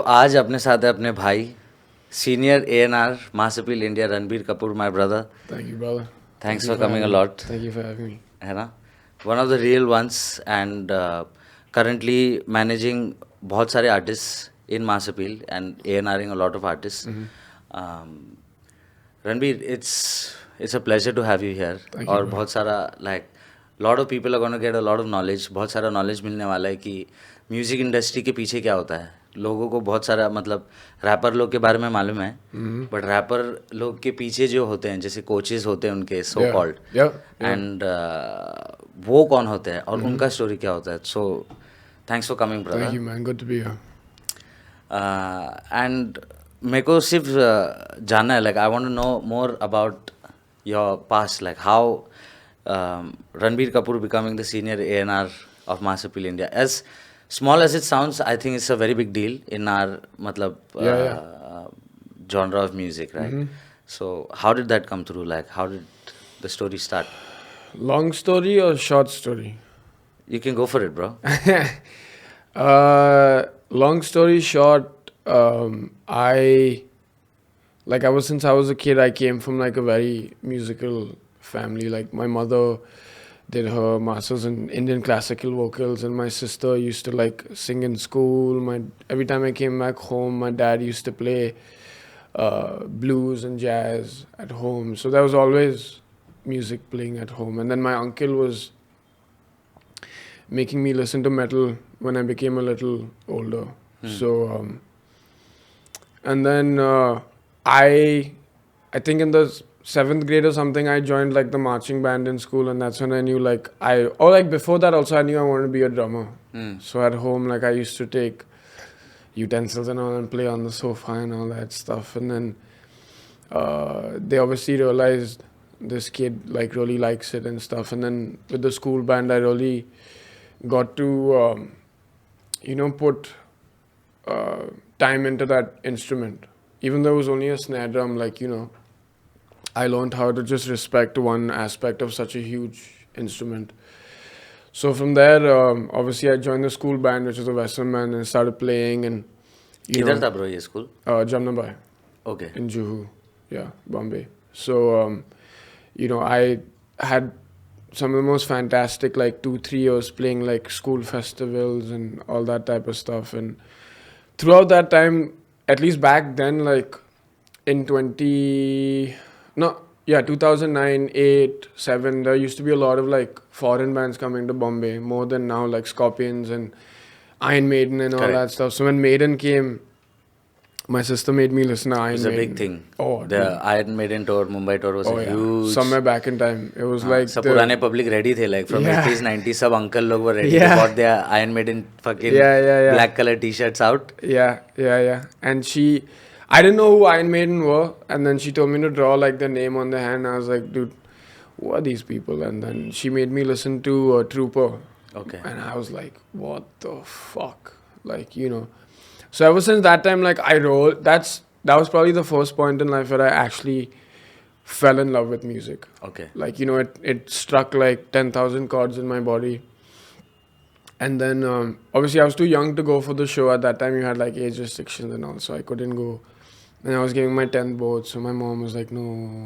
आज अपने साथ है अपने भाई senior A&R mass appeal India Ranbir Kapoor, my brother. Thank you, brother. Thanks for coming a lot. Thank you for having me. है ना, one of the real ones and currently managing बहुत सारे artist in mass appeal and A&Ring a lot of artists. Ranbir, it's a pleasure to have you here. Thank you, और bro. बहुत सारा lot of people are going to get a lot of knowledge. बहुत सारा knowledge मिलने वाला है कि music industry के पीछे क्या होता है. लोगों को बहुत सारा मतलब रैपर लोग के बारे में मालूम है, बट रैपर लोग के पीछे जो होते हैं जैसे कोचेस होते हैं उनके सो कॉल्ड, एंड वो कौन होते हैं और उनका स्टोरी क्या होता है. So thanks for coming brother. Thank you, man. Good to be here. And मेरे को सिर्फ जानना है, like I want to know more about your past, like how Ranbir Kapoor becoming the senior A&R of Mass Appeal India. As small as it sounds, I think it's a very big deal in our genre of music, right? So how did that come through? Like, how did the story start? Long story or short story? You can go for it, bro. Long story short, since I was a kid, I came from like a very musical family. Like my mother did her masters in Indian classical vocals, and my sister used to like sing in school. Every time I came back home, my dad used to play blues and jazz at home. So there was always music playing at home. And then my uncle was making me listen to metal when I became a little older. So and then I think in the 7th grade or something, I joined like the marching band in school, and that's when I knew before that also I knew I wanted to be a drummer. So at home, like I used to take utensils and all and play on the sofa and all that stuff. And then they obviously realized this kid like really likes it and stuff. And then with the school band, I really got to put time into that instrument. Even though it was only a snare drum, I learned how to just respect one aspect of such a huge instrument. So from there, obviously I joined the school band, which was a Western band, and started playing. And किधर था bro ये school? Jamnabai. Okay. In Juhu, Bombay. So I had some of the most fantastic 2-3 years playing like school festivals and all that type of stuff. And throughout that time, at least back then, like in 2009, 8, 7, there used to be a lot of like foreign bands coming to Bombay, more than now, like Scorpions and Iron Maiden and all that stuff. So when Maiden came, my sister made me listen to Iron Maiden. It was a big thing. Oh, the dude. Iron Maiden tour, Mumbai tour was huge. Somewhere back in time, it was like सब पुराने public ready थे, like from 80s, 90s, सब uncle लोग were ready. They bought their Iron Maiden fucking black color t-shirts out. Yeah. And I didn't know who Iron Maiden were, and then she told me to draw like the name on the hand. I was like, dude, who are these people? And then she made me listen to Trooper. Okay. And I was like, what the fuck? So ever since that time, like I wrote, that was probably the first point in life where I actually fell in love with music. Okay. It struck like 10,000 chords in my body. And then obviously I was too young to go for the show. At that time you had like age restrictions and all, so I couldn't go. And I was giving my 10th board, so my mom was like, no,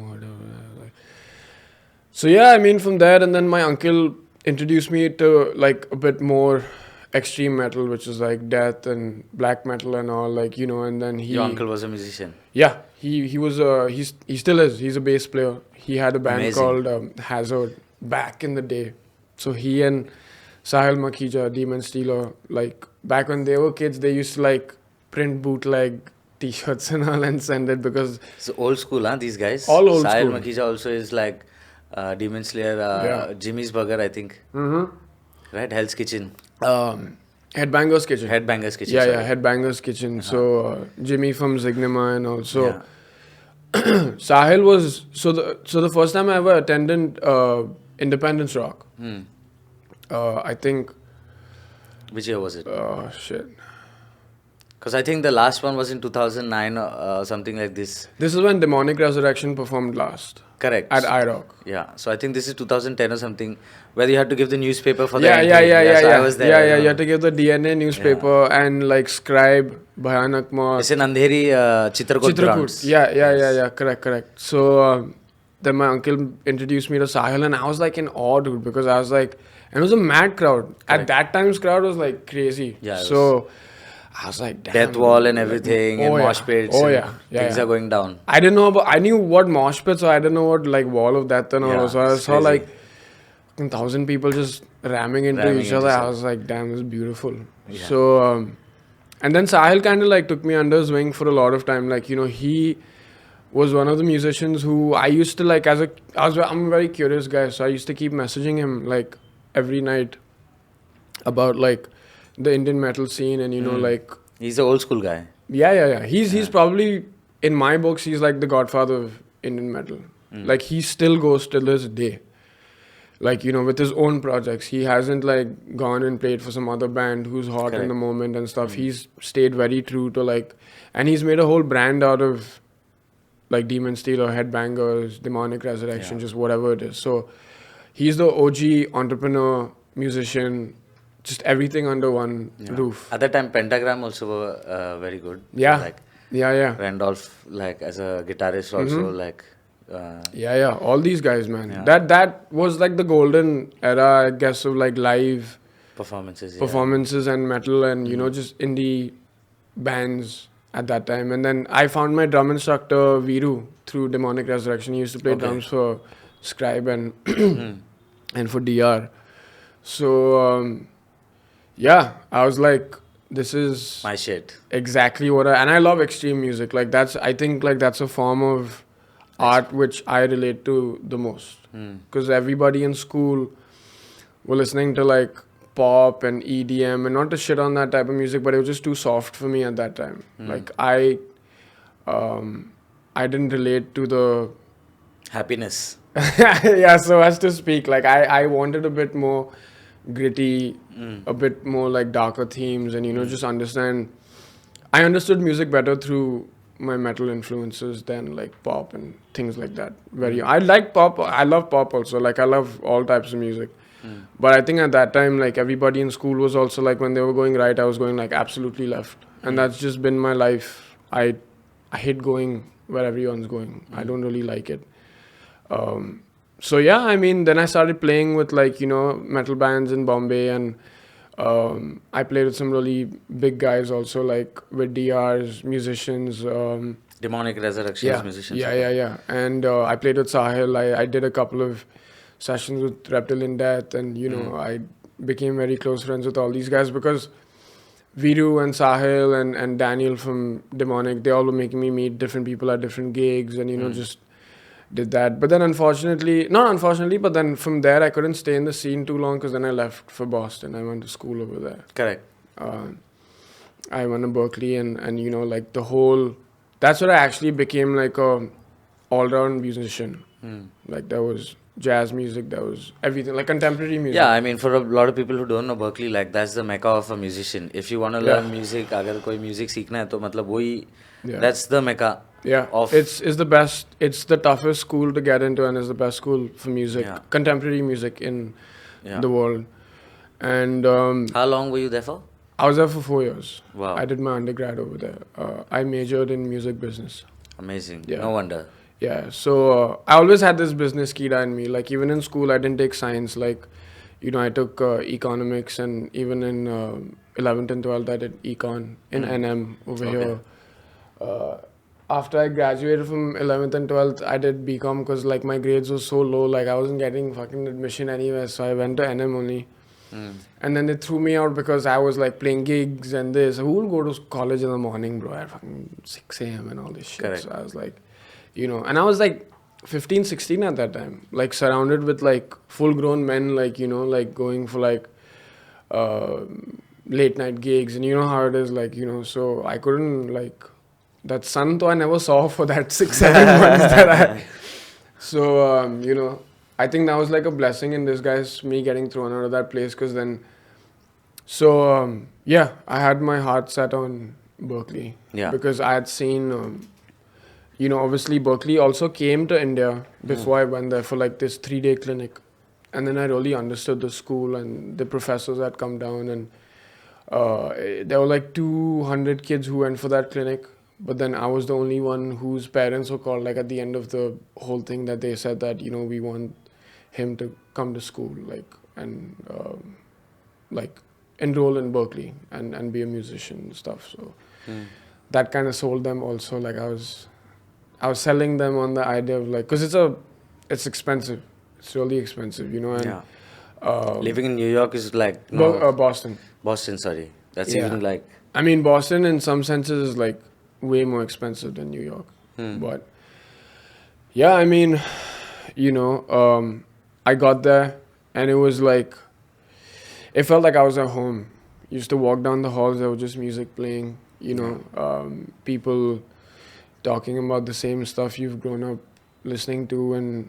whatever. So from there, and then my uncle introduced me to like a bit more extreme metal, which is like death and black metal and all, and then he... Your uncle was a musician? Yeah, he was, he still is, he's a bass player. He had a band called Hazard back in the day. So he and Sahil Makhija, Demon Stealer, like back when they were kids, they used to like print bootleg t-shirts and all and send it because... It's old school, huh, these guys? All old Sahil school. Makhija also is like Demon Slayer, Jimmy's Burger, I think. Right? Hell's Kitchen. Headbangers Kitchen. Headbangers Kitchen. Yeah, Headbangers Kitchen. So Jimmy from Zignema and also Sahil was so the first time I ever attended Independence Rock. I think. Which year was it? Oh shit. Because I think the last one was in 2009 or something like this. This is when Demonic Resurrection performed last. Correct. At IROC. Yeah. So I think this is 2010 or something, where you had to give the newspaper for the Yeah. So I was there. Yeah. You had to give the DNA newspaper and like scribe Bhayanak Maut. It's in Andheri Chitrakoot grounds. Yeah. Correct. So then my uncle introduced me to Sahil, and I was like in awe, dude, because I was like, and it was a mad crowd. Correct. At that time's crowd was like crazy. Yeah. So I was like, damn. Death wall and everything, and mosh pits. Things are going down. I didn't know I knew what mosh pits, so I didn't know what like wall of death and all. So I saw like 1,000 people just ramming into each other. I was like, damn, this is beautiful. Yeah. So, and then Sahil kind of like took me under his wing for a lot of time. Like, you know, he was one of the musicians who I used to like I'm a very curious guy, so I used to keep messaging him like every night about like the Indian metal scene, and you know, like he's an old school guy. Yeah. He's probably, in my books, he's like the godfather of Indian metal. Like he still goes till this day. Like, you know, with his own projects, he hasn't like gone and played for some other band who's hot in the moment and stuff. He's stayed very true to like, and he's made a whole brand out of like Demon Steel or Headbangers, Demonic Resurrection, just whatever it is. So he's the OG entrepreneur, musician, just everything under one roof. At that time, Pentagram also were very good. Yeah. Like, Randolph, like as a guitarist also, like. All these guys, man. Yeah. That was like the golden era, I guess, of like live performances and metal and you know, just indie bands at that time. And then I found my drum instructor Viru through Demonic Resurrection. He used to play drums for Scribe and and for DR. So I was like, this is my shit. Exactly what and I love extreme music. Like I think that's a form of art which I relate to the most. Because everybody in school were listening to like pop and EDM, and not to shit on that type of music, but it was just too soft for me at that time. Like I didn't relate to the happiness. So as to speak, like I wanted a bit more gritty, a bit more like darker themes, and you know, just understand. I understood music better through my metal influences than like pop and things like that. I like pop. I love pop also. Like I love all types of music. But I think at that time, like everybody in school was also like, when they were going right, I was going like absolutely left. And that's just been my life. I hate going where everyone's going. I don't really like it. So yeah, I mean, then I started playing with like, you know, metal bands in Bombay, and I played with some really big guys also, like with DRs, musicians. Demonic Resurrections musicians. Yeah. And I played with Sahil. I did a couple of sessions with Reptilian Death, and you know, I became very close friends with all these guys because Viru and Sahil and Daniel from Demonic, they all were making me meet different people at different gigs, and you know, just did that. But then but then from there I couldn't stay in the scene too long, because then I left for Boston. I went to school over there. Correct. I went to Berkeley, and you know, like that's where I actually became like a all-round musician. Like there was jazz music, there was everything, like contemporary music. Yeah, I mean, for a lot of people who don't know Berkeley, like that's the mecca of a musician. If you want to learn music, agar koi music seekhna hai, to matlab wohi, that's the mecca. Yeah, it's the best. It's the toughest school to get into, and it's the best school for music, contemporary music in the world. And how long were you there for? I was there for 4 years. Wow. I did my undergrad over there. I majored in music business. Amazing. Yeah. No wonder. Yeah. So I always had this business kida in me. Like even in school, I didn't take science. Like, you know, I took economics, and even in 11th and 12th, I did econ in NM over here. After I graduated from 11th and 12th, I did BCom because like my grades were so low, like I wasn't getting fucking admission anywhere, so I went to NM only. And then they threw me out because I was like playing gigs and this. Who will go to college in the morning, bro, at fucking 6 a.m. and all this shit. Correct. So I was like, you know, and I was like 15, 16 at that time, like surrounded with like full grown men, like, you know, like going for like late night gigs, and you know how it is, like, you know, so I couldn't like, that sun though I never saw for that 6-7 months that so you know, I think that was like a blessing in disguise, me getting thrown out of that place, because then I had my heart set on Berkeley. Yeah. Because I had seen, obviously Berkeley also came to India before I went there for like this 3-day clinic. And then I really understood the school and the professors that come down. And there were like 200 kids who went for that clinic. But then I was the only one whose parents were called, like at the end of the whole thing, that they said that, we want him to come to school, and enroll in Berkeley and be a musician and stuff. So that kind of sold them also. Like I was selling them on the idea of like, because it's expensive. It's really expensive, and Yeah. Living in New York is like Boston. Boston, sorry. That's Yeah. even like I mean, Boston in some senses is like way more expensive than New York. But yeah, I mean, I got there and it was like, it felt like I was at home. Used to walk down the halls, there was just music playing, people talking about the same stuff you've grown up listening to and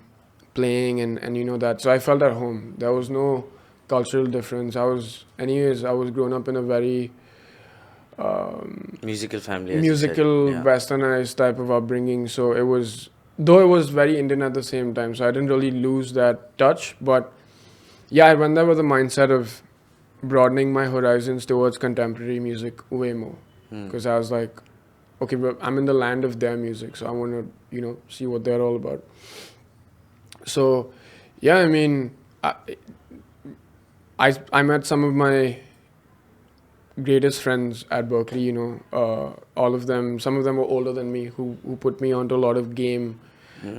playing and that. So I felt at home. There was no cultural difference. I was grown up in a very musical family. As you musical, said. Yeah. westernized type of upbringing. So it was, though it was very Indian at the same time. So I didn't really lose that touch. But yeah, I went there with the mindset of broadening my horizons towards contemporary music way more. Because I was like, okay, but I'm in the land of their music, so I want to, see what they're all about. So, yeah, I mean, I met some of my greatest friends at Berkeley, all of them, some of them were older than me, who put me onto a lot of game,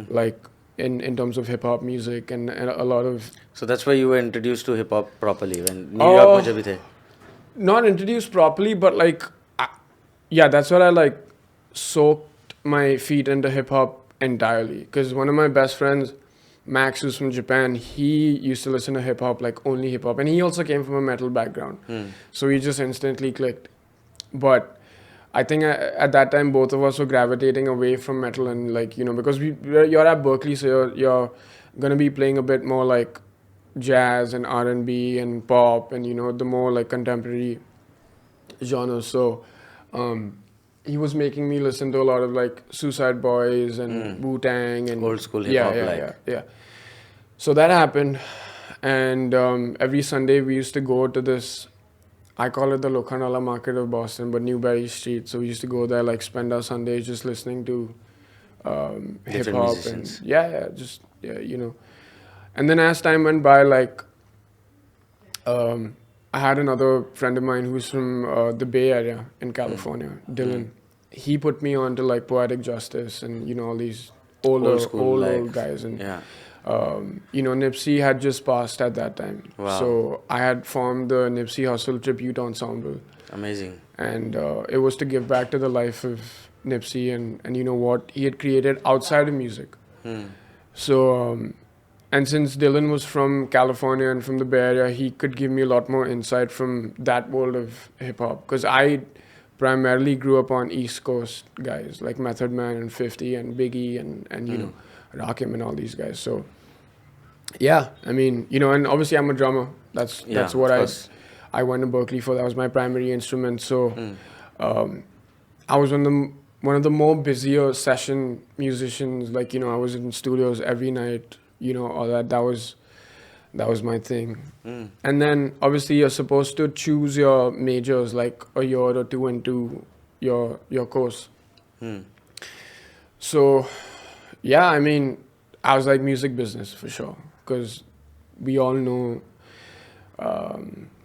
like in terms of hip hop music and a lot of. So that's why you were introduced to hip hop properly when New York में जब भी थे. Not introduced properly, but like, yeah, that's what I like soaked my feet into hip hop entirely. Because one of my best friends, Max, who's from Japan, he used to listen to hip hop, like only hip hop, and he also came from a metal background, so we just instantly clicked. But I think at that time both of us were gravitating away from metal and like because you're at Berkeley, so you're gonna be playing a bit more like jazz and R&B and pop and the more like contemporary genres. So he was making me listen to a lot of like Suicide Boys and Wu-Tang and Old school hip hop. Yeah. So that happened, and every Sunday we used to go to this. I call it the Lokhandwala Market of Boston, but Newberry Street. So we used to go there, like spend our Sundays just listening to hip hop and And then as time went by, like I had another friend of mine who's from the Bay Area in California, Dylan. He put me on to like Poetic Justice and all these old guys and Nipsey had just passed at that time. Wow. So I had formed the Nipsey Hussle Tribute Ensemble. Amazing. And it was to give back to the life of Nipsey and what he had created outside of music. So and since Dylan was from California and from the Bay Area, he could give me a lot more insight from that world of hip hop, because I primarily grew up on East Coast guys like Method Man and 50 and Biggie and Rakim and all these guys. So yeah, I mean, and obviously I'm a drummer. That's what I went to Berkeley for. That was my primary instrument. So I was one of the more busier session musicians. Like, I was in studios every night, all that. That was my thing. And then obviously you're supposed to choose your majors like a year or two into your course. So yeah, I mean, I was like music business for sure, because we all know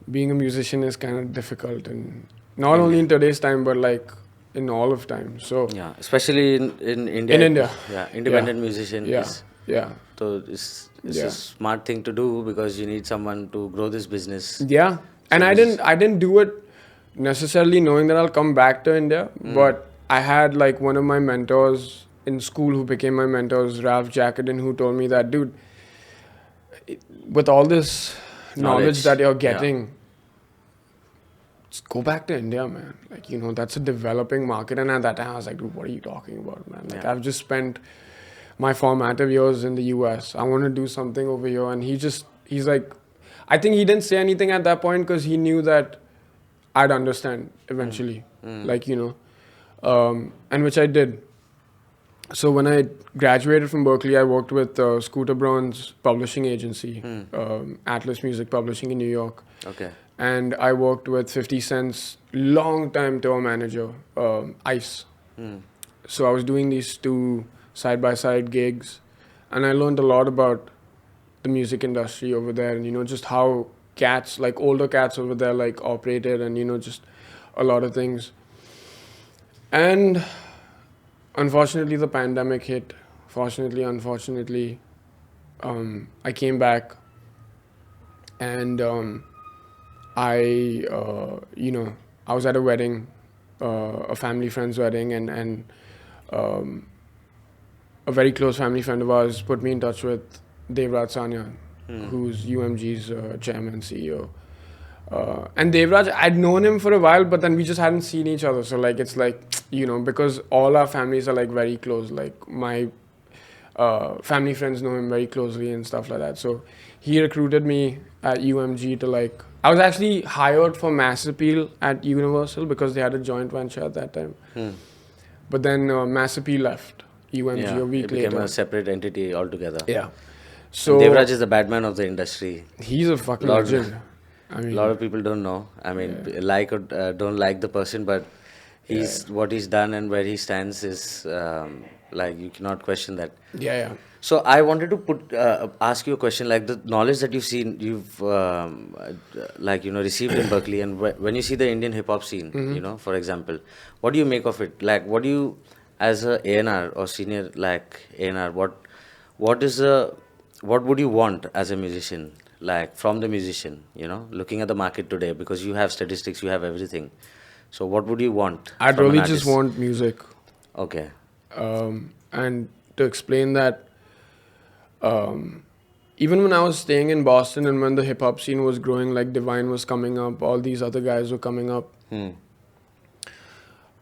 being a musician is kind of difficult, and not only in today's time but like in all of time. So yeah, especially in India. In India. Yeah, independent musician is. Yeah. So it's a smart thing to do, because you need someone to grow this business. Yeah. And I didn't do it necessarily knowing that I'll come back to India, but I had like one of my mentors in school who became my mentor, Ralph Jacquardin, who told me that, dude, with all this knowledge that you're getting, just go back to India, man. Like, that's a developing market. And at that time I was like, dude, what are you talking about, man? Like, I've just spent my formative years in the US. I want to do something over here. And he's like, I think he didn't say anything at that point because he knew that I'd understand eventually, like, you know, and which I did. So when I graduated from Berkeley, I worked with Scooter Braun's publishing agency, Atlas Music Publishing in New York. Okay. And I worked with 50 Cent's long-time tour manager, Ice. So I was doing these two side-by-side gigs, and I learned a lot about the music industry over there, and, you know, just how cats, like older cats over there, like operated, and, you know, just a lot of things. And unfortunately, the pandemic hit. Fortunately, unfortunately, I came back, and you know, I was at a wedding, a family friend's wedding, and a very close family friend of ours put me in touch with Devraj Sanya, who's UMG's chairman and CEO. And Devraj, I'd known him for a while, but then we just hadn't seen each other. So like, it's like, you know, because all our families are like very close. Like my family friends know him very closely and stuff like that. So he recruited me at UMG to like, I was actually hired for Mass Appeal at Universal because they had a joint venture at that time. But then Mass Appeal left UMG a week it became later. a separate entity altogether. Yeah. So Devraj is the bad man of the industry. he's a fucking legend. I A mean, lot of people don't know. I mean, like or don't like the person, but what he's done and where he stands is like you cannot question that. yeah. So I wanted to ask you a question, like the knowledge that you've like, you know, received in Berkeley, and when you see the Indian hip hop scene, you know, for example, what do you make of it? Like, what do you, as a A&R or senior like A&R, what would you want as a musician, like from the musician, you know, looking at the market today, because you have statistics, you have everything. So what would you want? I'd from an really just artist? want music. Okay. And to explain that, even when I was staying in Boston and when the hip hop scene was growing, like Divine was coming up, all these other guys were coming up,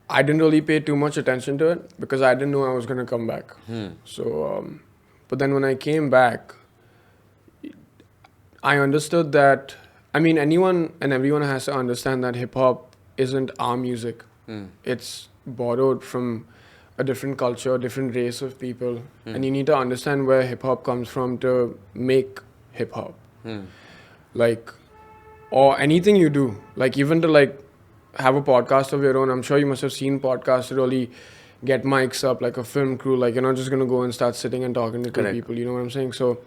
I didn't really pay too much attention to it because I didn't know I was going to come back. So, but then when I came back, I understood that, I mean, anyone and everyone has to understand that hip hop isn't our music. It's borrowed from a different culture, a different race of people. And you need to understand where hip hop comes from to make hip hop. Like, or anything you do, like even to like have a podcast of your own. I'm sure you must have seen podcasts to really get mics up, like a film crew. Like you're not just going to go and start sitting and talking to two Correct. people, you know what I'm saying? So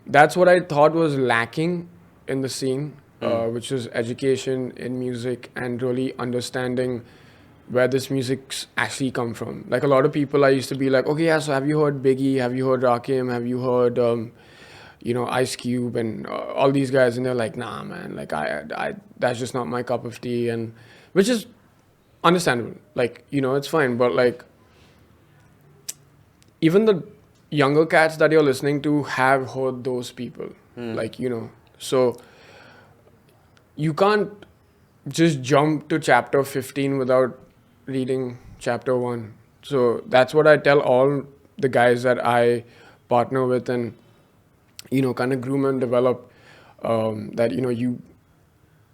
that's what I thought was lacking in the scene, which is education in music and really understanding where this music's actually come from. Like a lot of people, I used to be like, okay, yeah, so have you heard Biggie? Have you heard Rakim? Have you heard, you know, Ice Cube and all these guys? And they're like, nah, man, like I that's just not my cup of tea. And which is understandable. Like, you know, it's fine. But like, even the younger cats that you're listening to have heard those people. Like, you know, so you can't just jump to chapter 15 without reading chapter 1. So that's what I tell all the guys that I partner with and, you know, kind of groom and develop, that, you know, you,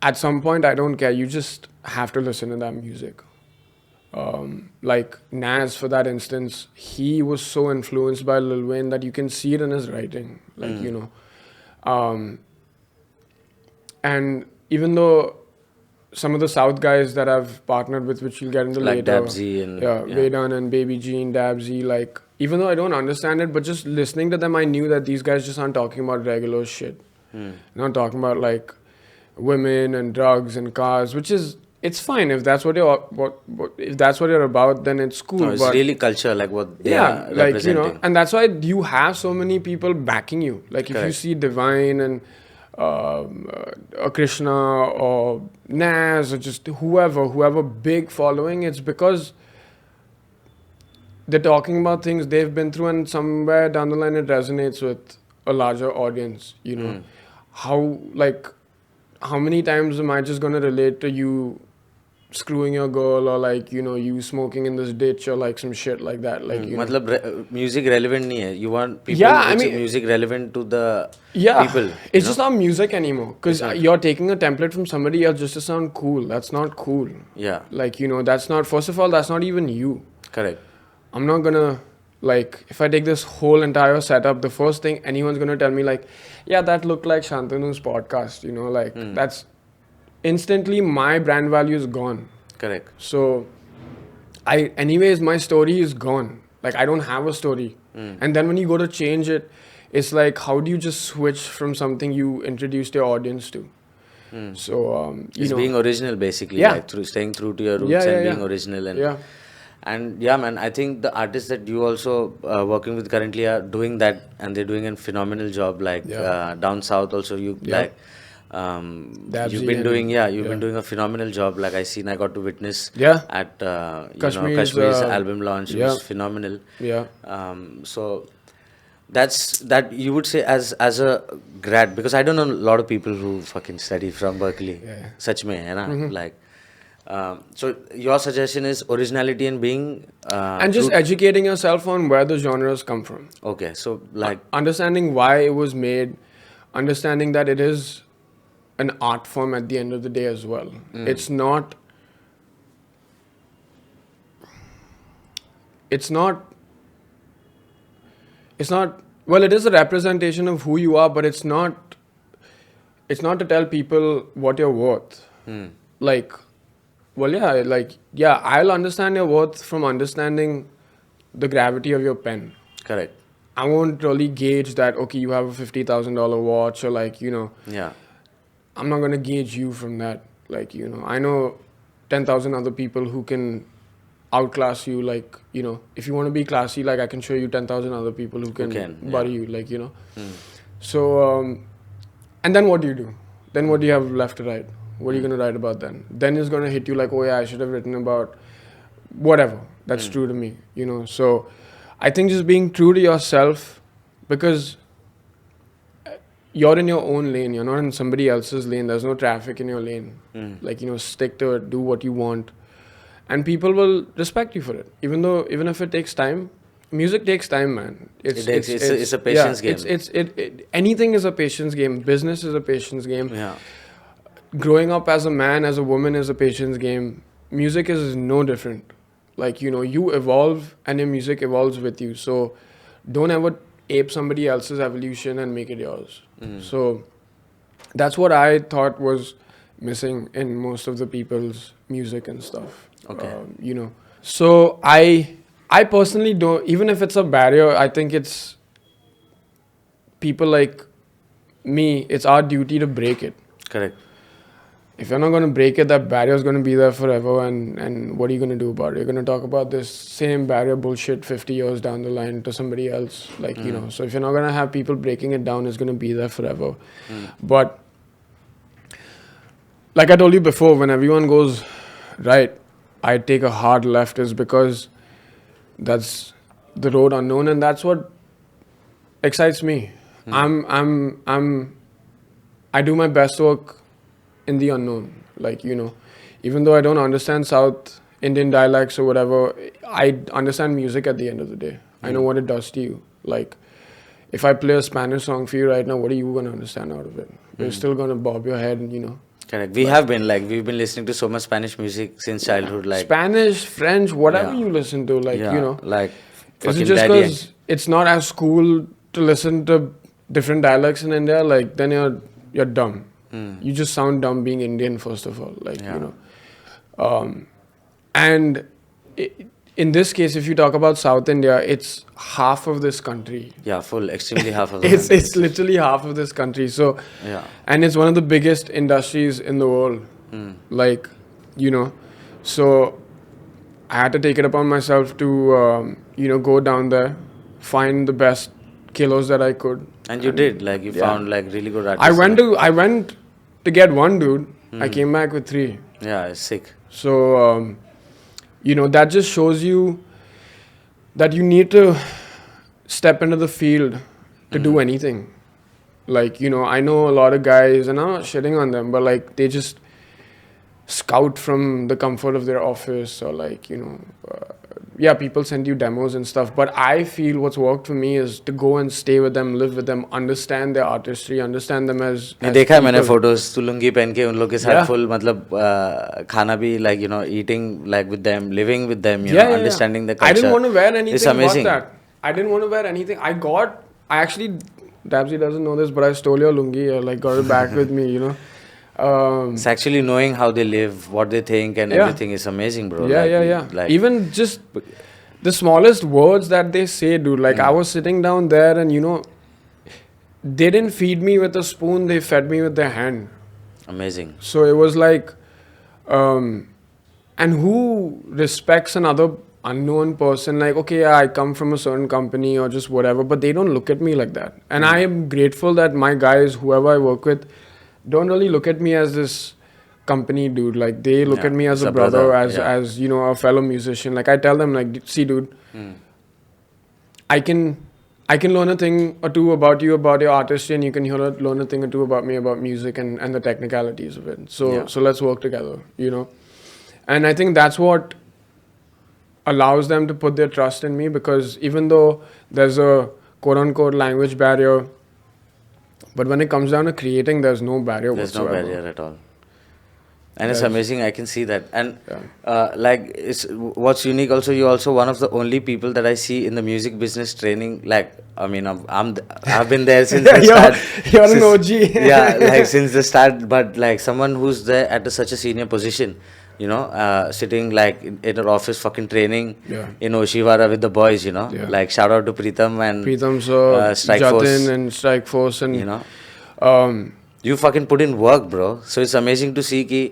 at some point, I don't care, you just have to listen to that music. Like Nas, for that instance, he was so influenced by Lil Wayne that you can see it in his writing, like, you know. And even though some of the South guys that I've partnered with, which you'll get into Like later, Dabsy and Vedan and Baby Jean, Dabsy, like, even though I don't understand it, but just listening to them, I knew that these guys just aren't talking about regular shit. Not talking about like women and drugs and cars, which is, it's fine if that's what if that's what you're about, then it's cool. No, it's but really culture, like what they yeah, are like, representing. you know, and that's why you have so many people backing you. Like if you Correct. see Divine and Krishna or Nas or just whoever big following, it's because they're talking about things they've been through, and somewhere down the line it resonates with a larger audience, you know. How many times am I just going to relate to you screwing your girl or like, you know, you smoking in this ditch or like some shit like that. Like, you know. मतलब music relevant नहीं है. You want people Yeah, I which mean- are music relevant to the Yeah, people. it's just not music anymore. Because It's not. you're taking a template from somebody else just to sound cool. That's not cool. Yeah, Like, you know, that's not, first of all, that's not even you. correct. I'm not gonna, like, if I take this whole entire setup, the first thing anyone's gonna tell me, like, yeah, that looked like Shantanu's podcast, you know, like, that's instantly my brand value is gone. Correct. So, anyways, my story is gone. Like, I don't have a story. And then when you go to change it, it's like, how do you just switch from something you introduced your audience to? So, you It's know. being original basically, Yeah. like through staying true to your roots Yeah, and yeah, being yeah. original and Yeah. and yeah, man. I think the artists that you also working with currently are doing that, and they're doing a phenomenal job. Like Yeah. down south also, you Yeah. like Dabsy you've been and- doing you've yeah. been doing a phenomenal job. Like I got to witness Yeah. at Kashmir's, Kashmir's album launch. It yeah. was phenomenal. Yeah. So that you would say as a grad, because I don't know a lot of people who fucking study from Berkeley. Yeah. Such mein hai na? Like so your suggestion is originality and being And just educating yourself on where the genres come from. okay, so like Understanding why it was made, understanding that it is an art form at the end of the day as well. It's not well, it is a representation of who you are, but it's not to tell people what you're worth. Like, well, yeah, I'll understand your worth from understanding the gravity of your pen. correct. I won't really gauge that, okay, you have a $50,000 watch, or like, you know, Yeah. I'm not going to gauge you from that. Like, you know, I know 10,000 other people who can outclass you. Like, you know, if you want to be classy, like, I can show you 10,000 other people who can yeah. bury you, like, you know. So, and then what do you do? Then what do you have left to write? What are you going to write about then? Then it's going to hit you like, oh yeah, I should have written about whatever. That's true to me, you know. So I think just being true to yourself, because you're in your own lane, you're not in somebody else's lane. There's no traffic in your lane. Like, you know, stick to it, do what you want, and people will respect you for it. Even if it takes time. Music takes time, man. It's a patience game. Anything is a patience game. Business is a patience game. Yeah. Growing up as a man, as a woman is a patience game. Music is no different. Like, you know, you evolve and your music evolves with you. So don't ever ape somebody else's evolution and make it yours. So that's what I thought was missing in most of the people's music and stuff. Okay. You know, so I personally don't, even if it's a barrier, I think it's people like me, it's our duty to break it. Correct. If you're not going to break it, that barrier is going to be there forever. And what are you going to do about it? You're going to talk about this same barrier bullshit 50 years down the line to somebody else. Like, you know, so if you're not going to have people breaking it down, it's going to be there forever. But like I told you before, when everyone goes right, I take a hard left, is because that's the road unknown, and that's what excites me. I do my best work in the unknown. Like, you know, even though I don't understand South Indian dialects or whatever, I understand music at the end of the day. I know what it does to you. Like, if I play a Spanish song for you right now, what are you going to understand out of it? You're still going to bob your head and, you know. Correct. We've been listening to so much Spanish music since childhood. Like Spanish, French, whatever Yeah. you listen to, like, you know. like Is fucking it just daddy. because it's not as cool to listen to different dialects in India? Like, then you're dumb. You just sound dumb being Indian, first of all. Like, Yeah. you know. And in this case, if you talk about South India, it's half of this country. Yeah, full, extremely half of the It's literally half of this country. So, Yeah. and it's one of the biggest industries in the world. Like, you know, so I had to take it upon myself to, you know, go down there, find the best kilos that I could. And you did, like you found like really good artists. I went to get one dude. I came back with 3. Yeah, it's sick. So, you know, that just shows you that you need to step into the field to do anything. Like, you know, I know a lot of guys, and I'm not shitting on them, but like scout from the comfort of their office, or like, you know, people send you demos and stuff. But I feel what's worked for me is to go and stay with them, live with them, understand their artistry, understand them as देखा है मैंने people. Photos तू लुंगी पहन के उन लोग के साथ Yeah. फुल मतलब खाना भी like you know eating like with them, living with them, you know, understanding the culture. I didn't want to wear anything. It's amazing. About that. I didn't want to wear anything. I actually, Dabsy doesn't know this, but I stole your lungi. I like got it back with me, you know. It's actually knowing how they live, what they think, and everything is amazing, bro. Yeah. Like, even just the smallest words that they say, dude. Like I was sitting down there, and you know, they didn't feed me with a spoon. They fed me with their hand. Amazing. So it was like, and who respects another unknown person? Like, okay, yeah, I come from a certain company or just whatever, but they don't look at me like that. And I am grateful that my guys, whoever I work with, don't really look at me as this company dude. Like they look at me as a brother, as you know, a fellow musician. Like I tell them, like, see, dude, I can learn a thing or two about you, about your artistry, and you can learn a thing or two about me, about music and the technicalities of it. So let's work together, you know. And I think that's what allows them to put their trust in me, because even though there's a quote-unquote language barrier, but when it comes down to creating, there's no barrier whatsoever. There's no barrier at all. And it's amazing. I can see that. And like, it's what's unique also, you're also one of the only people that I see in the music business training. Like, I mean, I've been there since the start. You're an OG. Yeah, like since the start. But like someone who's there at such a senior position, you know, sitting like in an office fucking training in Oshiwara with the boys, you know. Like shout out to Preetham and Strike Jatin Force. And Strike Force, and you know. You fucking put in work, bro. So it's amazing to see कि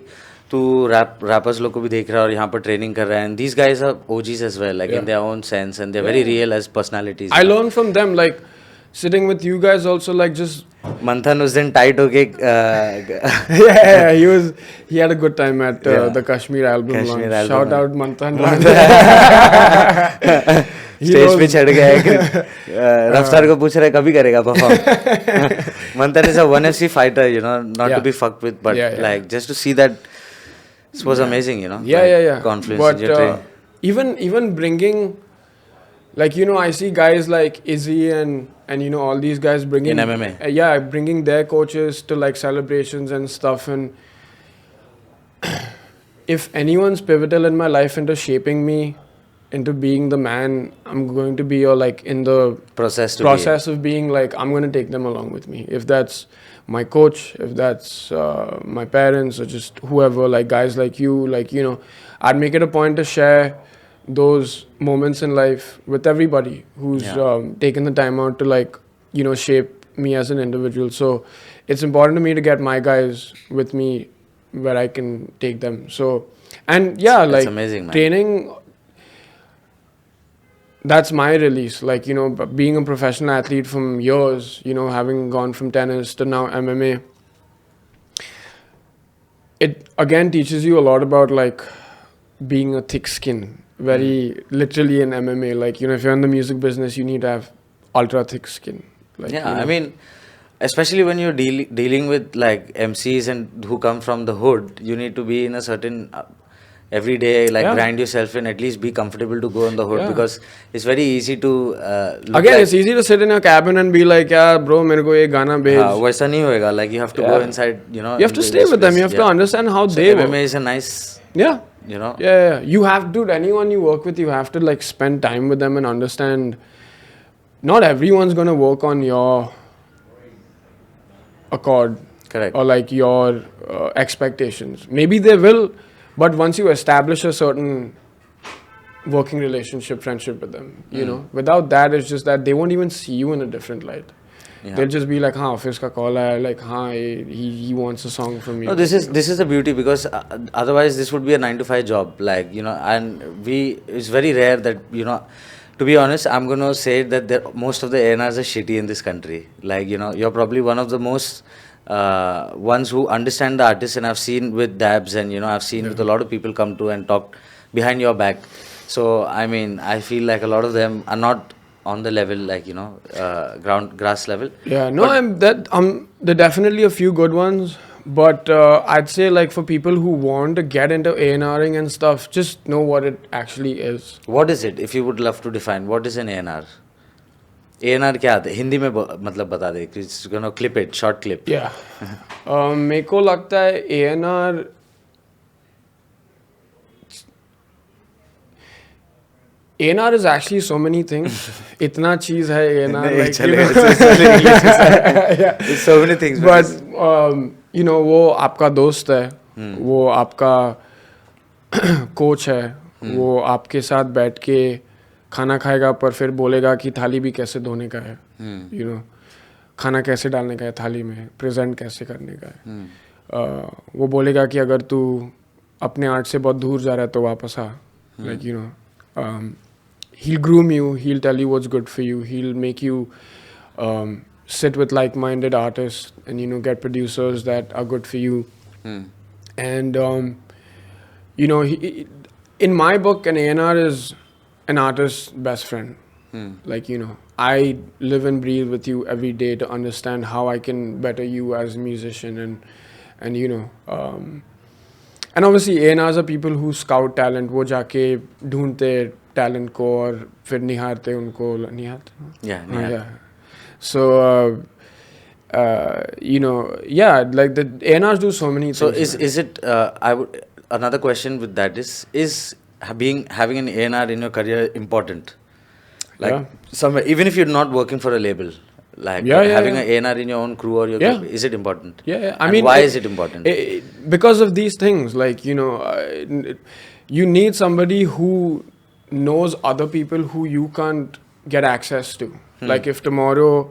तू rappers लोग को भी देख रहा है और यहाँ पर training कर रहा है. And these guys are OGs as well, like in their own sense, and they're very real as personalities. I learned from them, like sitting with you guys also, like just Manthan उस दिन tight होके he had a good time at the Kashmir album launch. Shout out Manthan. Stage पे चढ़ गया है. रफ्तार को पूछ रहा है कभी करेगा perform. Manthan is a 1FC fighter, you know, not to be fucked with, but like just to see that, it was amazing, you know. Confidence but in your training. even bringing, like, you know, I see guys like Izzy and you know, all these guys bringing in MMA. Bringing their coaches to like celebrations and stuff. And if anyone's pivotal in my life into shaping me into being the man I'm going to be, or like in the process of being, like, I'm going to take them along with me. If that's my coach, if that's my parents, or just whoever, like guys like you, like, you know, I'd make it a point to share those moments in life with everybody who's taken the time out to, like, you know, shape me as an individual. So it's important to me to get my guys with me where I can take them. So, and like amazing, man. Training, that's my release. Like, you know, being a professional athlete from years, you know, having gone from tennis to now MMA, it again teaches you a lot about like being a thick skin. Very literally in MMA, like, you know, if you're in the music business, you need to have ultra thick skin. Like, you know, I mean, especially when you're dealing with like MCs and who come from the hood, you need to be in a certain every day, like grind yourself and at least be comfortable to go on the hood, because it's very easy to it's easy to sit in a cabin and be like, yeah, bro, mere ko ye gana bhej. वैसा नहीं होएगा. Like, you have to go inside, you know. You have to stay with them. You have to understand how they work. MMA is a nice, you know. You have, dude, anyone you work with, you have to like spend time with them and understand. Not everyone's gonna work on your accord. Correct. Or like your expectations. Maybe they will. But once you establish a certain working relationship, friendship with them, you know, without that, it's just that they won't even see you in a different light. They'll just be like, office ka call hai, like, he wants a song from you. No, this is the beauty, because otherwise this would be a 9-to-5 job, like, you know, and it's very rare that, you know, to be honest, I'm going to say that most of the A&Rs are shitty in this country. Like, you know, you're probably one of the most ones who understand the artist, and I've seen with Dabs, and you know, I've seen with a lot of people come to and talk behind your back. So I mean, I feel like a lot of them are not on the level, like, you know, grass level. There are definitely a few good ones, But I'd say like for people who want to get into A&Ring and stuff, just know what it actually is. What is it? If you would love to define, what is an A&R? A&R क्या आता है? हिंदी में मतलब बता दे. It's gonna clip it, short clip. Yeah. मेरे को लगता है A&R A&R is actually so many things. इतना चीज है A&R. नहीं, like, you know. yeah. It's so many things. But you know, वो आपका दोस्त है, वो आपका कोच है, वो आपके साथ बैठ के खाना खाएगा पर फिर बोलेगा कि थाली भी कैसे धोने का है, you know, खाना कैसे डालने का है थाली में, प्रेजेंट कैसे करने का है. वो बोलेगा कि अगर तू अपने आर्ट से बहुत दूर जा रहा है तो वापस आ. Like, you know, he'll groom you, he'll tell you what's good for you, he'll make you sit with like-minded artists and, you know, get producers that are good for you. And you know, in my book, an A&R is an artist's best friend. Like, you know, I live and breathe with you every day to understand how I can better you as a musician, and you know, and obviously A&Rs are people who scout talent. वो जाके ढूंढते talent को और फिर निहारते उनको. निहारते? Yeah. So you know, yeah, like the A&Rs do so many things. So is it? Another question with that is having an A&R in your career important? Like somewhere, even if you're not working for a label, like having an A&R in your own crew or your group, is it important? Yeah. I mean, why is it important? Because of these things, like, you know, you need somebody who knows other people who you can't get access to. Like if tomorrow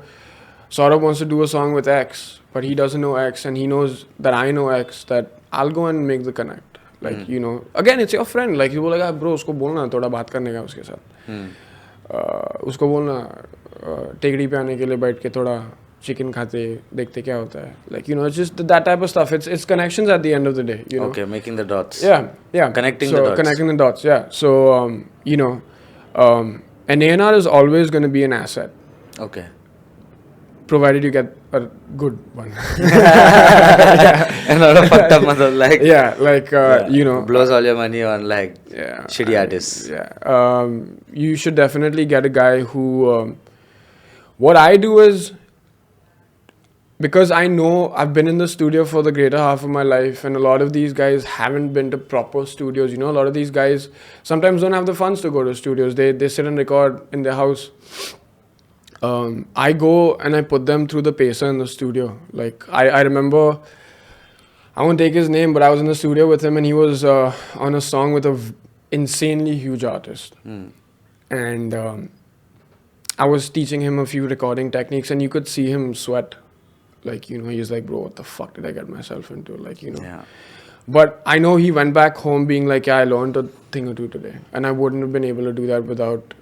Saurabh wants to do a song with X, but he doesn't know X and he knows that I know X, that I'll go and make the connect. Like, you know, again, it's your friend. Like, you बोलेगा, bro, उसको बोलना थोड़ा बात करने का उसके साथ. उसको बोलना टेकड़ी पे आने के लिए बैठ के थोड़ा चिकन खाते देखते क्या होता है. Like, you know, it's just that type of stuff. It's connections at the end of the day, you know. Okay, making the dots. Yeah. Connecting the dots. Yeah. So you know, an A&R is always going to be an asset. Okay. Provided you get a good one. And not a fucked up mother, like. Yeah, like you know, blows all your money on like shitty artists. Yeah. You should definitely get a guy who. What I do is, because I know I've been in the studio for the greater half of my life, and a lot of these guys haven't been to proper studios. You know, a lot of these guys sometimes don't have the funds to go to studios. They sit and record in their house. I go and I put them through the pacer in the studio. Like, I remember, I won't take his name, but I was in the studio with him and he was on a song with an insanely huge artist. And I was teaching him a few recording techniques and you could see him sweat. Like, you know, he's like, bro, what the fuck did I get myself into? Like, you know. Yeah. But I know he went back home being like, yeah, I learned a thing or two today. And I wouldn't have been able to do that without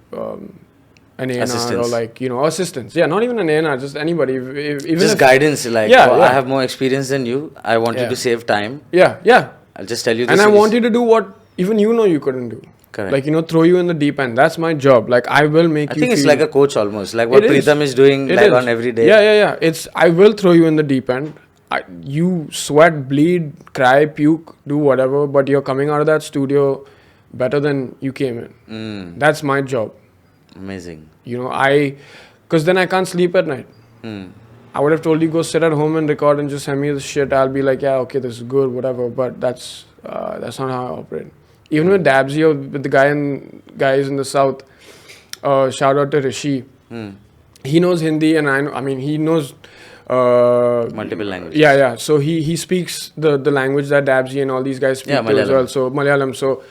an A&R or like, you know, assistance. Yeah, not even an A&R, just anybody. Even just guidance, like, I have more experience than you. I want you to save time. Yeah. I'll just tell you this. And I want you to do what even you know you couldn't do. Correct. Like, you know, throw you in the deep end. That's my job. Like, I will make you I think it's like a coach almost. Like what Pritham is doing like on every day. Yeah. I will throw you in the deep end. You sweat, bleed, cry, puke, do whatever. But you're coming out of that studio better than you came in. That's my job. Amazing. You know, because then I can't sleep at night. I would have told you go sit at home and record and just send me the shit. I'll be like, yeah, okay, this is good, whatever. But that's not how I operate. Even with Dabsy or with the guys in the south, shout out to Rishi. He knows Hindi and I mean, he knows multiple languages. Yeah. So he speaks the language that Dabsy and all these guys speak too as well. So Malayalam. So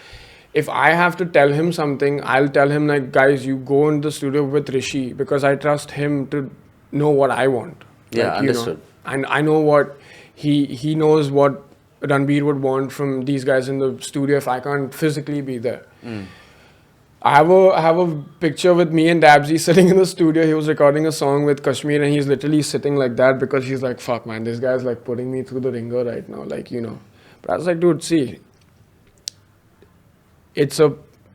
if I have to tell him something, I'll tell him like, guys, you go in the studio with Rishi because I trust him to know what I want. Yeah, like, understood. You know, and I know what he knows what Ranbhir would want from these guys in the studio if I can't physically be there. I have a picture with me and Dabsy sitting in the studio. He was recording a song with Kashmir and he's literally sitting like that because he's like, fuck man, this guy's like putting me through the ringer right now. Like, you know. But I was like, dude, see,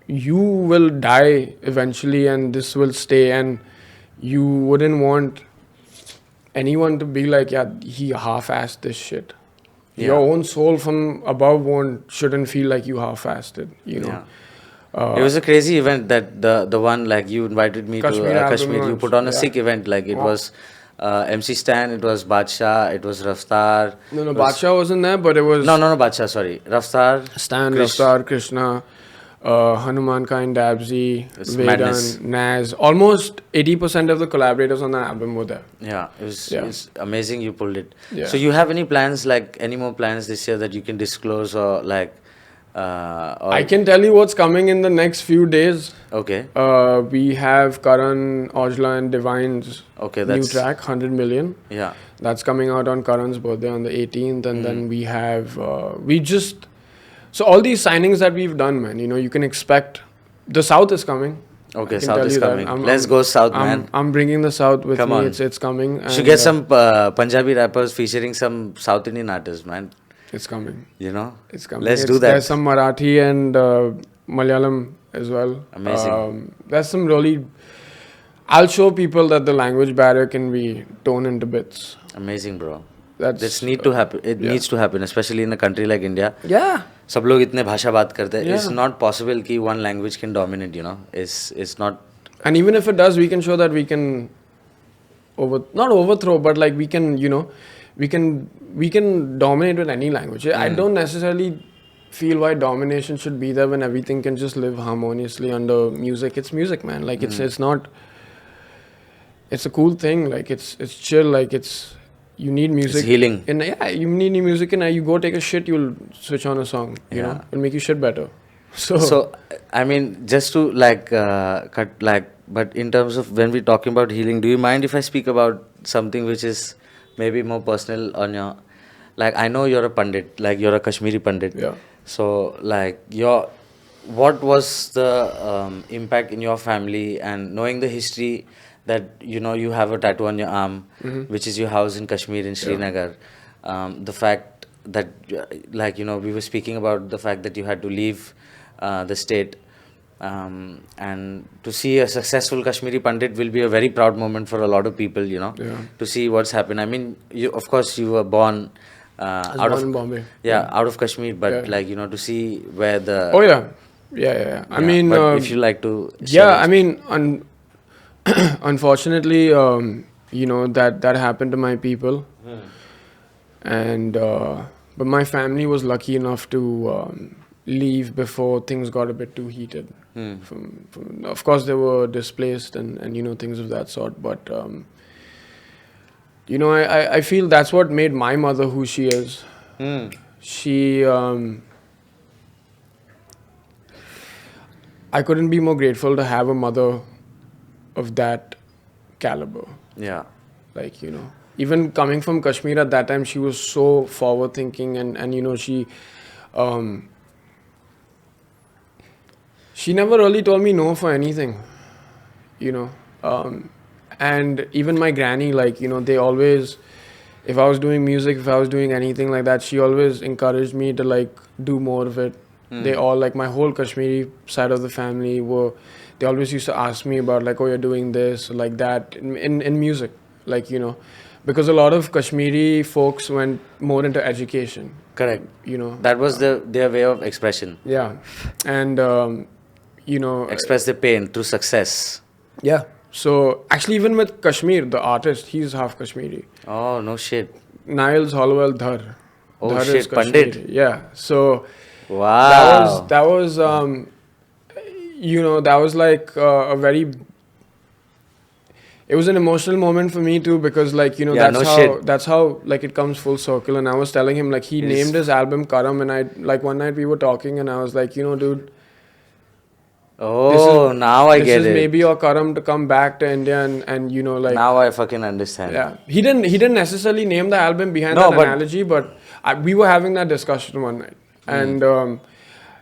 you will die eventually and this will stay, and you wouldn't want anyone to be like, yeah, he half-assed this shit. Your own soul from above shouldn't feel like you half-assed it, you know. It was a crazy event, that the one like you invited me Kashmir to album Kashmir. You launch, put on a yeah. sick event. Like it was MC Stan, it was Badshah, it was Raftar. No, Badshah wasn't there, but it was No, Badshah. Sorry, Raftar. Stan, Raftar, Krishna, Hanuman Khan, Dabzi, It's Vedan, madness. Naz. Almost 80% of the collaborators on the album were there. Yeah, it's amazing you pulled it. Yeah. So you have any plans, like any more plans this year that you can disclose, or like? Or I can tell you what's coming in the next few days. Okay. We have Karan, Ojla and Divine's new that's track, 100 Million. Yeah. That's coming out on Karan's birthday on the 18th. And then we have, so all these signings that we've done, man, you know, you can expect, the South is coming. Okay, South is coming. Let's go South, man. I'm bringing the South with Come me. on. It's coming. You should get some Punjabi rappers featuring some South Indian artists, man. It's coming. You know? It's coming. Let's do that. There's some Marathi and Malayalam as well. Amazing. There's some really... I'll show people that the language barrier can be torn into bits. Amazing, bro. That's need to happen. It needs to happen, especially in a country like India. Yeah. सब लोग इतने भाषा बात करते हैं. Yeah. It's not possible कि one language can dominate, you know. It's not. And even if it does, we can show that we can not overthrow, but like we can, you know, we can dominate with any language. I don't necessarily feel why domination should be there when everything can just live harmoniously under music. It's music, man. Like it's not. It's a cool thing. Like it's chill. Like you need music. It's healing. And you need new music, and you go take a shit, you'll switch on a song. You know, it'll make you shit better. So I mean, just to but in terms of when we're talking about healing, do you mind if I speak about something which is maybe more personal on your, like, I know you're a Pandit, like you're a Kashmiri Pandit. Yeah. So like what was the impact in your family, and knowing the history that, you know, you have a tattoo on your arm, which is your house in Kashmir, in Srinagar. The fact that, like, you know, we were speaking about the fact that you had to leave the state. And to see a successful Kashmiri Pandit will be a very proud moment for a lot of people, you know, to see what's happened. I mean, of course, you were born out of Bombay. out of Kashmir, but like, you know, to see where the... Oh, yeah. I mean... but if you like to... I mean... Unfortunately, you know, that happened to my people. And... but my family was lucky enough to leave before things got a bit too heated. Of course, they were displaced and you know, things of that sort. But, you know, I feel that's what made my mother who she is. She... I couldn't be more grateful to have a mother of that caliber. Yeah. Like, you know, even coming from Kashmir at that time, she was so forward thinking and you know, she never really told me no for anything, you know. And even my granny, like, you know, they always, if I was doing music, if I was doing anything like that, she always encouraged me to like do more of it. They all, like, my whole Kashmiri side of the family they always used to ask me about like, oh, you're doing this, like that in music, like, you know, because a lot of Kashmiri folks went more into education. Correct. You know, that was their way of expression. Yeah. And you know, express the pain through success. Yeah. So actually, even with Kashmir, the artist, he's half Kashmiri. Oh, no shit. Niles Hollowell Dhar. Oh Dhar shit, Pandit. Yeah. So wow. That was you know, that was like a very... It was an emotional moment for me too, because like, you know, that's how like it comes full circle. And I was telling him, like, he named his album Karam, and like one night we were talking and I was like, you know, dude, now I get it. This is maybe your Karam to come back to India and you know, like... Now I fucking understand. Yeah. He didn't necessarily name the album behind that analogy, but we were having that discussion one night. And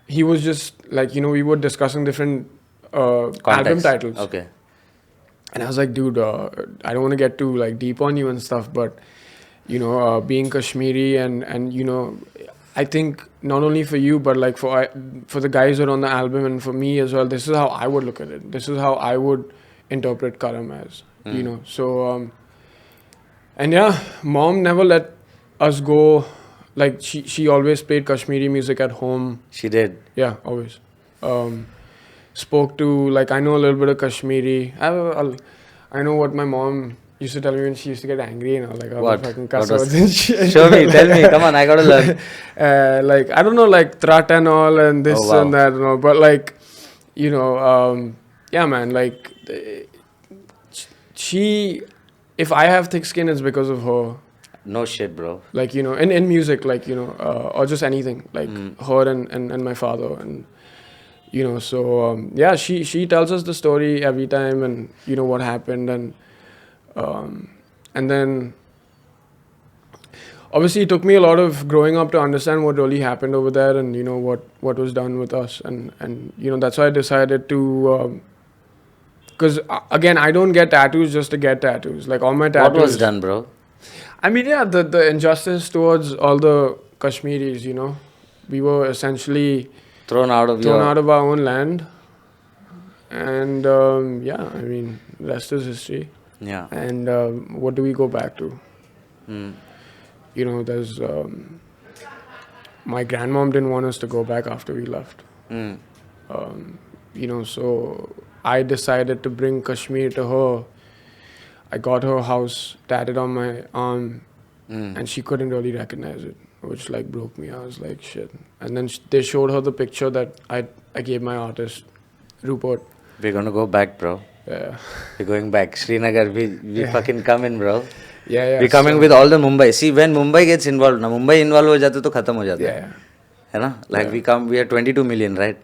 he was just like, you know, we were discussing different album titles. Okay. And I was like, dude, I don't want to get too like deep on you and stuff, but you know, being Kashmiri and you know, I think not only for you, but like for the guys who are on the album and for me as well, this is how I would look at it. This is how I would interpret Karam as, you know. So, and yeah, mom never let us go like she always played Kashmiri music at home. She did. Yeah, always. Spoke to, like, I know a little bit of Kashmiri. I know what my mom used to tell me when she used to get angry and all, like, all What? the fucking What cuss was- words and shit. Show me, tell me. Come on, I gotta learn. Like, I don't know, like, Trat and all and this Oh, wow. and that and all. But, like, you know, yeah, man, like, she, if I have thick skin, it's because of her. No shit, bro. Like, you know, in music, like, you know, or just anything, like her and my father, and you know, so yeah, she tells us the story every time, and you know what happened, and then obviously it took me a lot of growing up to understand what really happened over there, and you know what was done with us, and you know, that's why I decided to because again, I don't get tattoos just to get tattoos. Like, all my tattoos, What was done, bro? I mean, yeah, the injustice towards all the Kashmiris, you know, we were essentially Thrown out of thrown your... out of our own land, and yeah, I mean, rest is history. Yeah. And what do we go back to? Hmm. You know, there's my grandmom didn't want us to go back after we left. Hmm. You know, so I decided to bring Kashmir to her. I got her house tatted on my arm, and she couldn't really recognize it, which like broke me. I was like, shit. And then they showed her the picture that I gave my artist, Rupert. We're gonna go back, bro. Yeah. We're going back. Srinagar, we fucking coming, bro. Yeah. We're coming with all the Mumbai. See, when Mumbai gets involved, na Mumbai involved हो जाते तो खत्म हो जाता है. Yeah. है ना? Like we are 22 million, right?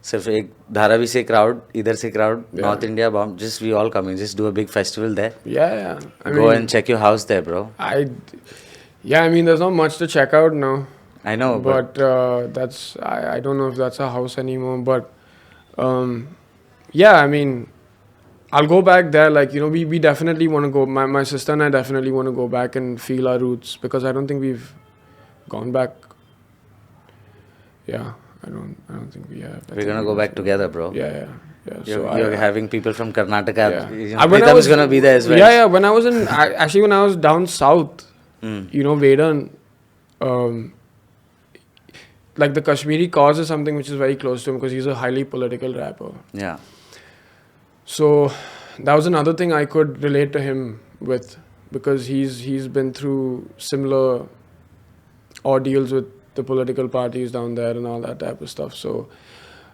सिर्फ एक धारावी से crowd, इधर से crowd, North India, just we all coming. Just do a big festival there. Yeah. I Go mean, and check your house there, bro. I mean, there's not much to check out now. I know, but That's I don't know if that's a house anymore. But yeah, I mean, I'll go back there. Like, you know, we definitely want to go. My sister and I definitely want to go back and feel our roots, because I don't think we've gone back. Yeah, I don't think we have. we're gonna go back together, bro. Yeah. You're having people from Karnataka. Yeah. You know, Pritam is gonna be there as well. Yeah. When I was actually when I was down south, you know, Vedan, like the Kashmiri cause is something which is very close to him, because he's a highly political rapper. Yeah. So that was another thing I could relate to him with, because he's been through similar ordeals with the political parties down there and all that type of stuff. So,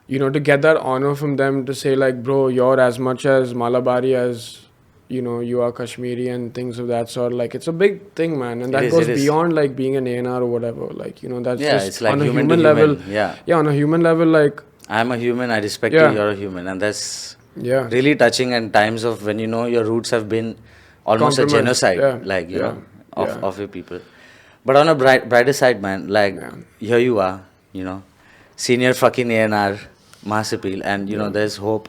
you know, to get that honor from them to say like, bro, you're as much as Malabari as, you know, you are Kashmiri and things of that sort. Like, it's a big thing, man. And that goes beyond like being an A&R or whatever. Like, you know, that's just it's like on a human human to level. human. Yeah. Yeah, on a human level, like, I'm a human, I respect you, you're a human. And that's really touching, and times of when you know your roots have been almost a genocide, like, you know, of your people. But on a brighter side, man, like, here you are, you know, senior fucking A&R, Mass Appeal, and, you know, there's hope,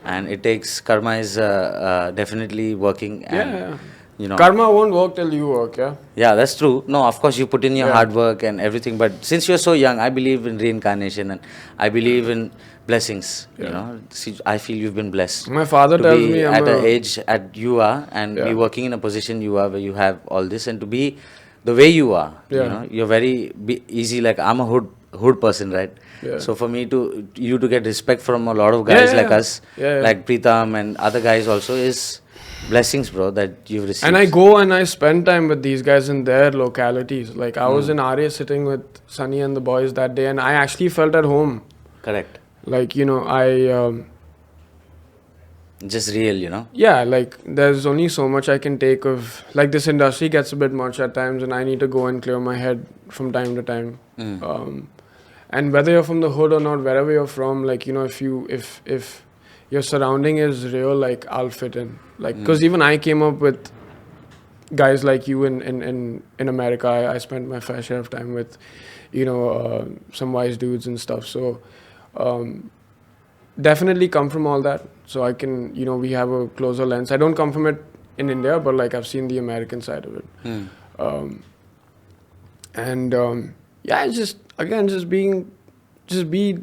and it takes, karma is definitely working, and, you know. Karma won't work till you work, yeah? Yeah, that's true. No, of course, you put in your hard work and everything, but since you're so young, I believe in reincarnation, and I believe in blessings, you know. See, I feel you've been blessed. My father tells me I'm at an age at you are, and be working in a position you are, where you have all this, and to be the way you are, you know, you're very easy. Like, I'm a hood person, right? So for me to get respect from a lot of guys like us, like Pritam and other guys also, is blessings, bro, that you've received. And I go and I spend time with these guys in their localities. Like, I was in RA sitting with Sunny and the boys that day, and I actually felt at home. Correct. Like, you know, I just real, you know. Yeah, like, there's only so much I can take of, like, this industry gets a bit much at times, and I need to go and clear my head from time to time. And whether you're from the hood or not, wherever you're from, like, you know, if your surrounding is real, like, I'll fit in. Like, because even I came up with guys like you in America. I spent my fair share of time with, you know, some wise dudes and stuff. So definitely come from all that. So I can, you know, we have a closer lens. I don't come from it in India, but like, I've seen the American side of it. Yeah, it's just, again, just be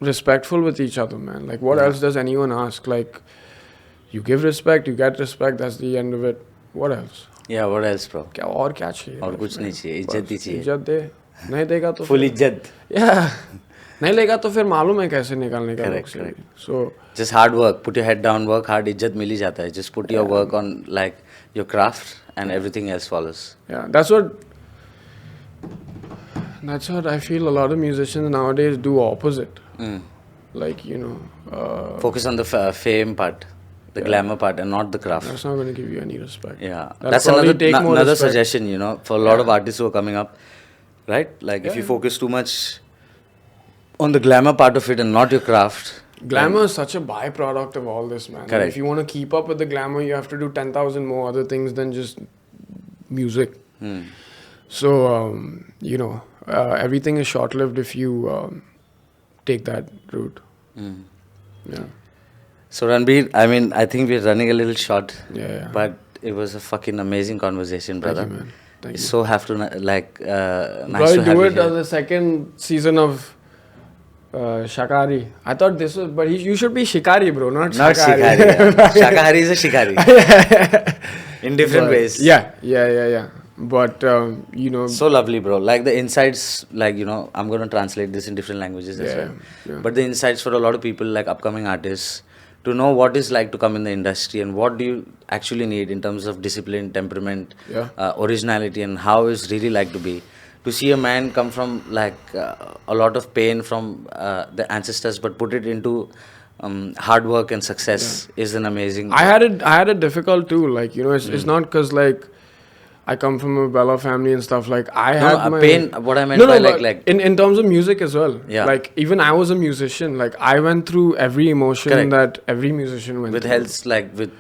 respectful with each other, man. Like, what else does anyone ask? Like, you give respect, you get respect, that's the end of it. What else? Yeah, what else, bro? क्या और क्या चाहिए और life कुछ में? नहीं चाहिए, इज्जत बस ही चाहिए. इज्जत दे, नहीं देगा तो Full इज्जत. yeah, नहीं लेगा तो फिर मालूम है कैसे निकालने का लोग Correct, से. correct. So Just hard work. Put your head down, work hard. इज्जत मिल ही जाता है. Just put your work on like your craft, and everything else follows. yeah, that's what I feel a lot of musicians nowadays do opposite. Mm. Like, Focus on the fame part, the glamour part, and not the craft. that's not going to give you any respect. Yeah, That'll that's probably another take more another respect. suggestion. You know, for a lot of artists who are coming up, right? Like if you Yeah. focus too much on the glamour part of it and not your craft. Glamour is such a byproduct of all this, man. Correct. If you want to keep up with the glamour, you have to do 10,000 more other things than just music. So, everything is short lived if you take that route. Yeah. So Ranbhir, I mean, I think we're running a little short. Yeah. But it was a fucking amazing conversation, brother. Thank you, man. Thank you. So have to nice Probably to have do you it here. as the second season of Shakari. I thought this was, but you should be Shikari, bro, not Not Shakari. Shikari. Yeah. Shakahari is a Shikari. In different ways. Yeah. But So lovely, bro. Like the insights, like, I'm going to translate this in different languages as well. Yeah. But the insights for a lot of people, like upcoming artists, to know what it's like to come in the industry and what do you actually need in terms of discipline, temperament, originality, and how it's really like to be. To see a man come from like a lot of pain from the ancestors, but put it into hard work and success is an amazing. I had it difficult too. Like, it's not because like I come from a Bella family and stuff. Like I had my pain. What I meant by like in terms of music as well. Yeah. Like even I was a musician. Like I went through every emotion Correct. that every musician went with through. health, like with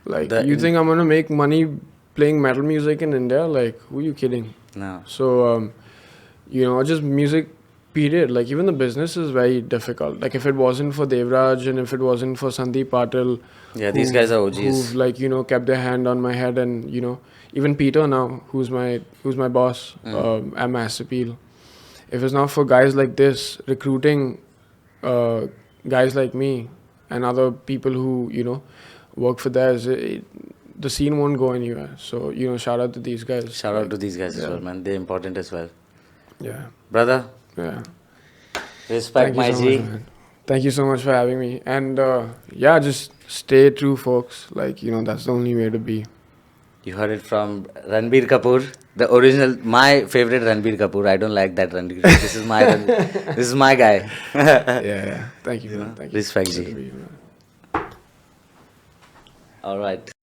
Like the you think I'm gonna make money playing metal music in India? Like who are you kidding? no. So just music. Period. Like even the business is very difficult. Like if it wasn't for Devraj and if it wasn't for Sandeep Patil, These guys are OGs. who've like kept their hand on my head, and even Peter now, who's my boss at Mass Appeal. If it's not for guys like this recruiting guys like me and other people who work for theirs, the scene won't go anywhere. So shout out to these guys. Shout out to these guys as well, man. They're important as well. Yeah. Brother, Yeah. respect Thank you my so G. much, man. Thank you so much for having me. And just stay true, folks. Like, that's the only way to be. You heard it from Ranbhir Kapoor, the original, my favorite Ranbhir Kapoor. I don't like that Ranbhir. This is my this is my guy. Yeah. Thank you, man. Thank you. Respect, Good G. to be here, man. All right.